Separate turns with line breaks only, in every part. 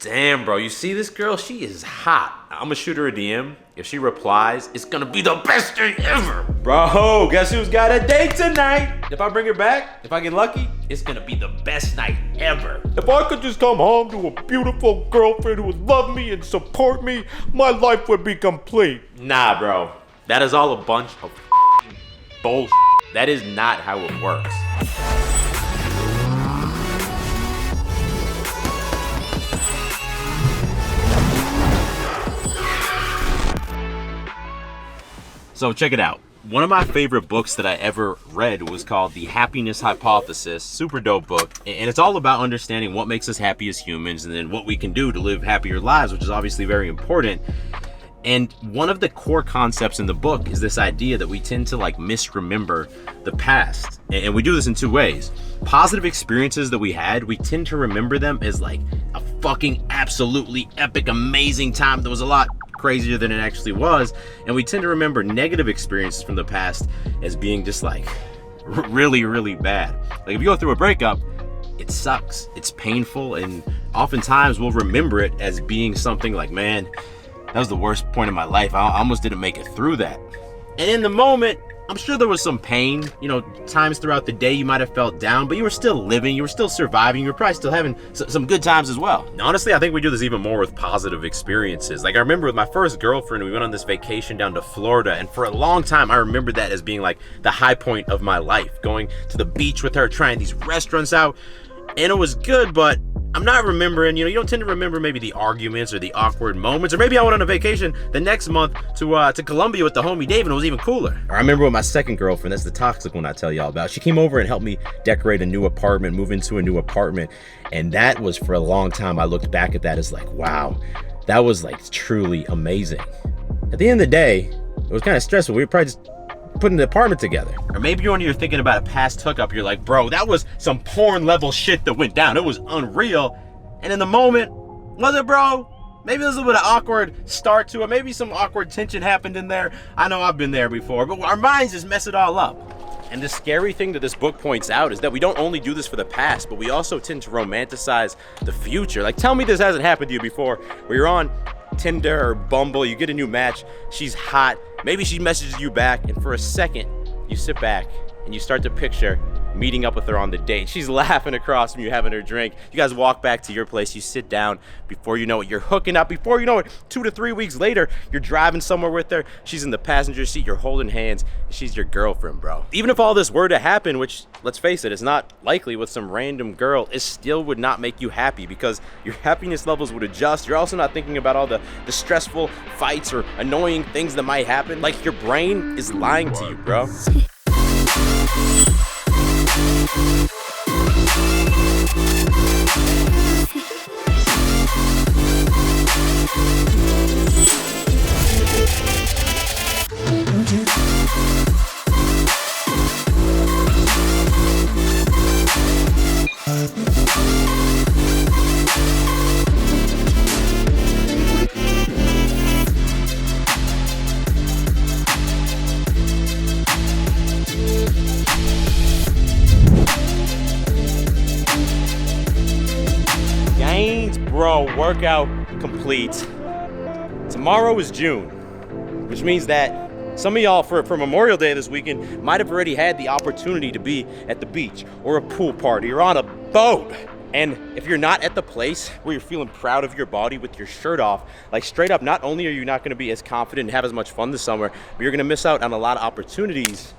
Damn, bro, you see this girl? She is hot. I'm gonna shoot her a DM. If she replies, it's gonna be the best day ever. Bro, guess who's got a date tonight? If I bring her back, if I get lucky, it's gonna be the best night ever.
If I could just come home to a beautiful girlfriend who would love me and support me, my life would be complete.
Nah, bro. That is all a bunch of bullshit. That is not how it works. So check it out. One of my favorite books that I ever read was called The Happiness Hypothesis. Super dope book. And it's all about understanding what makes us happy as humans and then what we can do to live happier lives, which is obviously very important. And one of the core concepts in the book is this idea that we tend to misremember the past. And we do this in two ways. Positive experiences that we had, we tend to remember them as a fucking absolutely epic, amazing time that was a lot crazier than it actually was. And we tend to remember negative experiences from the past as being just really, really bad. If you go through a breakup, it sucks, it's painful, and oftentimes we'll remember it as being something like, man, that was the worst point in my life. I almost didn't make it through that. And in the moment, I'm sure there was some pain. Times throughout the day you might have felt down, but you were still living, you were still surviving, you were probably still having some good times as well. And honestly, I think we do this even more with positive experiences. I remember with my first girlfriend, we went on this vacation down to Florida, and for a long time, I remembered that as being the high point of my life. Going to the beach with her, trying these restaurants out, and it was good, but I'm not remembering, you don't tend to remember maybe the arguments or the awkward moments, or maybe I went on a vacation the next month to Colombia with the homie Dave and it was even cooler. Or I remember with my second girlfriend, that's the toxic one I tell y'all about. She came over and helped me decorate a new apartment, move into a new apartment. And that was, for a long time, I looked back at that as wow, that was truly amazing. At the end of the day, it was kind of stressful. We were probably just putting the apartment together. Or maybe when you're thinking about a past hookup, you're like, bro, that was some porn level shit that went down. It was unreal. And in the moment, was it, bro? Maybe there's a little bit of awkward start to it. Maybe some awkward tension happened in there. I know I've been there before, but our minds just mess it all up. And the scary thing that this book points out is that we don't only do this for the past, but we also tend to romanticize the future. Tell me this hasn't happened to you before, where you're on Tinder or Bumble, you get a new match, she's hot, maybe she messages you back, and for a second, you sit back and you start to picture meeting up with her on the date. She's laughing across from you, having her drink. You guys walk back to your place, you sit down. Before you know it, you're hooking up. Before you know it, 2 to 3 weeks later, you're driving somewhere with her. She's in the passenger seat, you're holding hands, and she's your girlfriend, bro. Even if all this were to happen, which, let's face it, is not likely with some random girl, it still would not make you happy because your happiness levels would adjust. You're also not thinking about all the stressful fights or annoying things that might happen. Your brain is lying to you, bro. Bro, workout complete. Tomorrow is June, which means that some of y'all for Memorial Day this weekend might have already had the opportunity to be at the beach or a pool party or on a boat. And if you're not at the place where you're feeling proud of your body with your shirt off, straight up, not only are you not gonna be as confident and have as much fun this summer, but you're gonna miss out on a lot of opportunities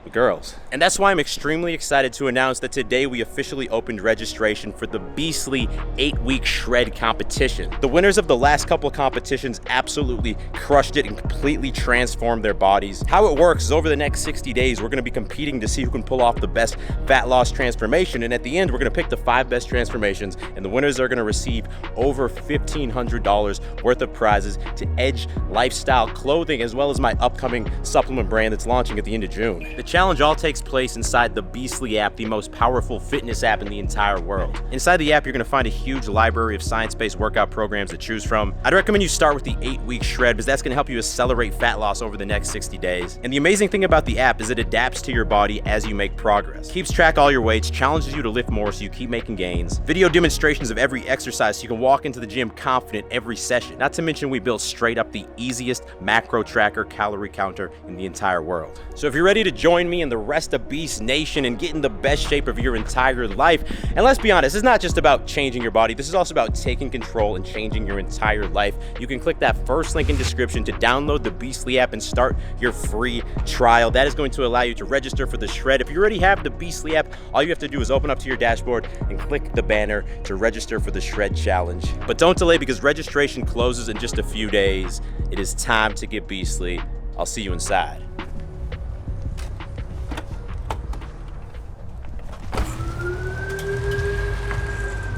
with girls. And that's why I'm extremely excited to announce that today we officially opened registration for the beastly 8-week shred competition. The winners of the last couple of competitions absolutely crushed it and completely transformed their bodies. How it works is over the next 60 days, we're gonna be competing to see who can pull off the best fat loss transformation. And at the end, we're gonna pick the 5 best transformations, and the winners are gonna receive over $1,500 worth of prizes to Edge Lifestyle Clothing, as well as my upcoming supplement brand that's launching at the end of June. The challenge all takes place inside the Beastly app, the most powerful fitness app in the entire world. Inside the app, you're gonna find a huge library of science-based workout programs to choose from. I'd recommend you start with the 8-week shred because that's gonna help you accelerate fat loss over the next 60 days. And the amazing thing about the app is it adapts to your body as you make progress. Keeps track all your weights, challenges you to lift more so you keep making gains. Video demonstrations of every exercise so you can walk into the gym confident every session. Not to mention we built straight up the easiest macro tracker calorie counter in the entire world. So if you're ready to join me and the rest of Beast Nation and get in the best shape of your entire life, and let's be honest, it's not just about changing your body, this is also about taking control and changing your entire life. You can click that first link in description to download the Beastly app and start your free trial. That is going to allow you to register for the shred. If you already have the Beastly app, all you have to do is open up to your dashboard and click the banner to register for the shred challenge. But don't delay because registration closes in just a few days. It is time to get beastly. I'll see you inside.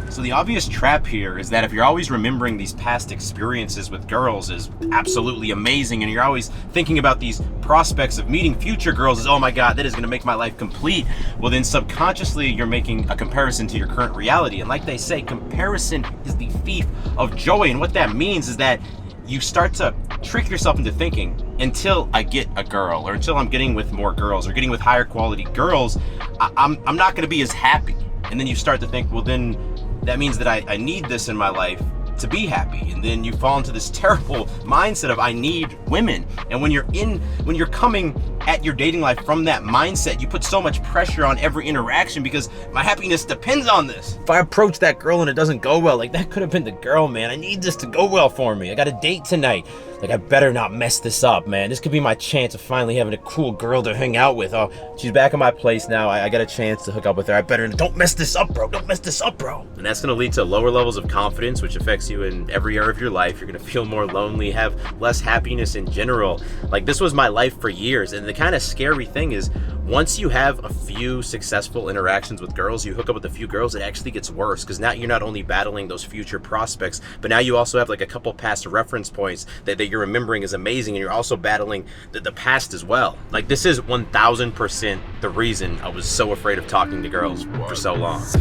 So the obvious trap here is that if you're always remembering these past experiences with girls as absolutely amazing, and you're always thinking about these prospects of meeting future girls as, oh my God, that is gonna make my life complete, well then subconsciously you're making a comparison to your current reality. And like they say, comparison is the thief of joy. And what that means is that you start to trick yourself into thinking, until I get a girl, or until I'm getting with more girls, or getting with higher quality girls, I'm not gonna be as happy. And then you start to think, well then, that means that I need this in my life to be happy. And then you fall into this terrible mindset of I need women. And when you're coming at your dating life from that mindset, you put so much pressure on every interaction because my happiness depends on this. If I approach that girl and it doesn't go well, like that could have been the girl, man. I need this to go well for me. I got a date tonight. Like I better not mess this up, man. This could be my chance of finally having a cool girl to hang out with. Oh, she's back at my place now. I got a chance to hook up with her. I better, don't mess this up, bro. Don't mess this up, bro. And that's gonna lead to lower levels of confidence, which affects you in every area of your life. You're gonna feel more lonely, have less happiness in general. Like this was my life for years. And the kind of scary thing is once you have a few successful interactions with girls, you hook up with a few girls, it actually gets worse because now you're not only battling those future prospects, but now you also have like a couple past reference points that you're remembering is amazing, and you're also battling the past as well. Like this is 1000% the reason I was so afraid of talking to girls for so long. So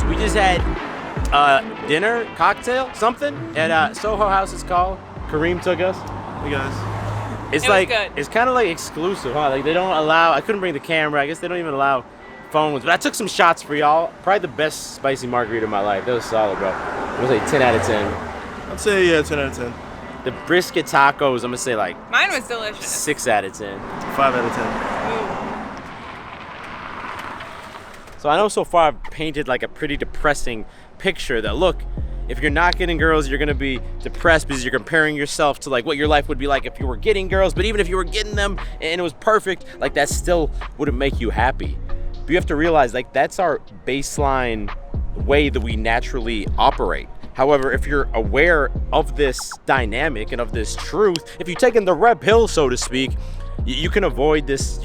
we just had dinner, cocktail, something at Soho House it's called. Kareem took us. Hey guys. It's like, it's kind of like exclusive, huh? Like they don't allow, I couldn't bring the camera. I guess they don't even allow phones, but I took some shots for y'all. Probably the best spicy margarita of my life. That was solid, bro. It was like 10 out of 10.
I'd say, yeah, 10 out of 10.
The brisket tacos, I'm gonna say like...
Mine was delicious.
6 out of 10.
5 out of
10. Ooh.
So I know so far I've painted like a pretty depressing picture that, look, if you're not getting girls, you're gonna be depressed because you're comparing yourself to like what your life would be like if you were getting girls. But even if you were getting them and it was perfect, like that still wouldn't make you happy. But you have to realize like that's our baseline way that we naturally operate. However, if you're aware of this dynamic and of this truth, if you've taken the red pill, so to speak, you can avoid this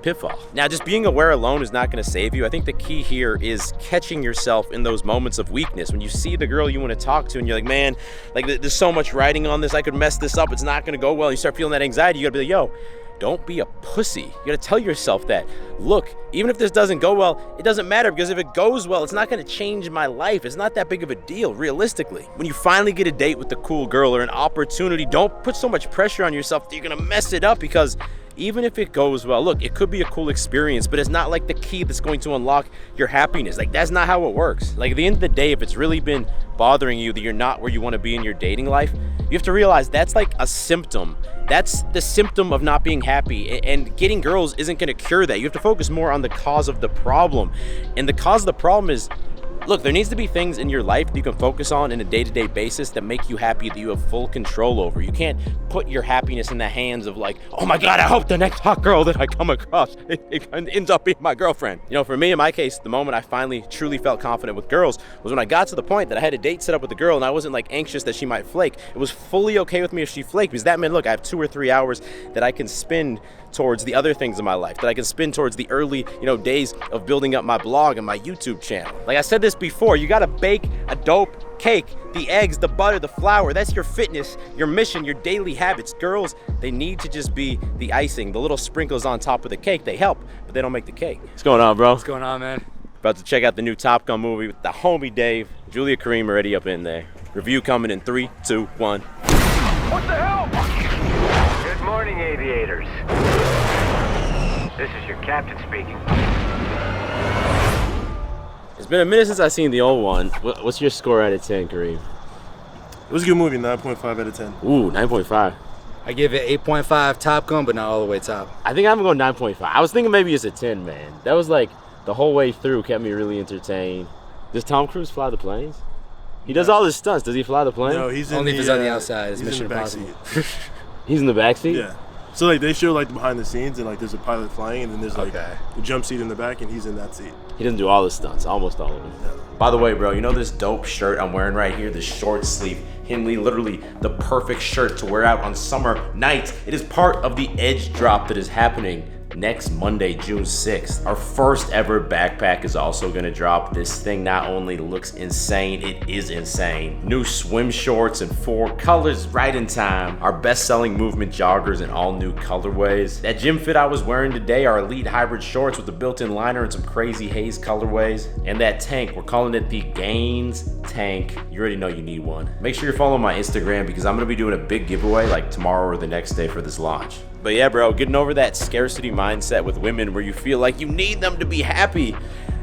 pitfall. Now, just being aware alone is not going to save you. I think the key here is catching yourself in those moments of weakness. When you see the girl you want to talk to and you're like, man, like there's so much writing on this, I could mess this up, it's not going to go well. You start feeling that anxiety, you got to be like, yo, don't be a pussy. You gotta tell yourself that. Look, even if this doesn't go well, it doesn't matter because if it goes well, it's not gonna change my life. It's not that big of a deal, realistically. When you finally get a date with the cool girl or an opportunity, don't put so much pressure on yourself that you're gonna mess it up because even if it goes well, look, it could be a cool experience, but it's not like the key that's going to unlock your happiness. Like that's not how it works. Like at the end of the day, if it's really been bothering you that you're not where you wanna be in your dating life, you have to realize that's like a symptom. That's the symptom of not being happy, and getting girls isn't gonna cure that. You have to focus more on the cause of the problem. And the cause of the problem is, look, there needs to be things in your life that you can focus on in a day-to-day basis that make you happy, that you have full control over. You can't put your happiness in the hands of like, oh my God, I hope the next hot girl that I come across it ends up being my girlfriend. You know, for me, in my case, the moment I finally truly felt confident with girls was when I got to the point that I had a date set up with a girl and I wasn't like anxious that she might flake. It was fully okay with me if she flaked because that meant, look, I have 2 or 3 hours that I can spend towards the other things in my life, that I can spend towards the early, days of building up my blog and my YouTube channel. Like I said this before, you gotta bake a dope cake. The eggs, the butter, the flour, that's your fitness, your mission, your daily habits. Girls, they need to just be the icing, the little sprinkles on top of the cake. They help, but they don't make the cake. What's going on, bro?
What's going on, man?
About to check out the new Top Gun movie with the homie Dave. Julia Kareem already up in there. Review coming in 3, 2, 1.
What the hell? Good morning, aviators. This is your captain speaking.
It's been a minute since I've seen the old one. What's your score out of 10, Kareem?
It was a good movie, 9.5 out of 10.
Ooh, 9.5.
I give it 8.5 Top Gun, but not all the way top.
I think I'm going 9.5. I was thinking maybe it's a 10, man. That was like the whole way through kept me really entertained. Does Tom Cruise fly the planes? He does all his stunts. Does he fly the plane?
No, he's in
Only
the,
if it's on the outside. It's
he's
Mission
in the back
Impossible.
seat.
He's in the back seat?
Yeah. So like they show like behind the scenes and like there's a pilot flying and then there's like
Okay.
the jump seat in the back and he's in that seat.
He doesn't do all the stunts, almost all of them.
Yeah.
By the way, bro, you know this dope shirt I'm wearing right here, this short sleeve Henley, literally the perfect shirt to wear out on summer nights. It is part of the Edge drop that is happening next Monday, June 6th. Our first ever backpack is also gonna drop. This thing not only looks insane, it is insane. New swim shorts in 4 colors right in time. Our best-selling movement joggers in all new colorways. That gym fit I was wearing today, our elite hybrid shorts with the built-in liner and some crazy haze colorways. And that tank, we're calling it the Gaines tank. You already know you need one. Make sure you're following my Instagram because I'm gonna be doing a big giveaway like tomorrow or the next day for this launch. But yeah, bro, getting over that scarcity mindset with women where you feel like you need them to be happy.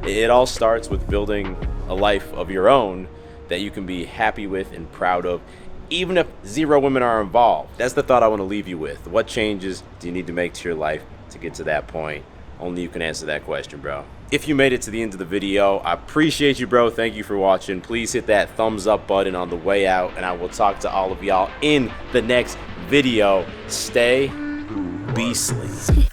It all starts with building a life of your own that you can be happy with and proud of, even if 0 women are involved. That's the thought I want to leave you with. What changes do you need to make to your life to get to that point? Only you can answer that question, bro. If you made it to the end of the video, I appreciate you, bro. Thank you for watching. Please hit that thumbs up button on the way out, and I will talk to all of y'all in the next video. Stay beastly.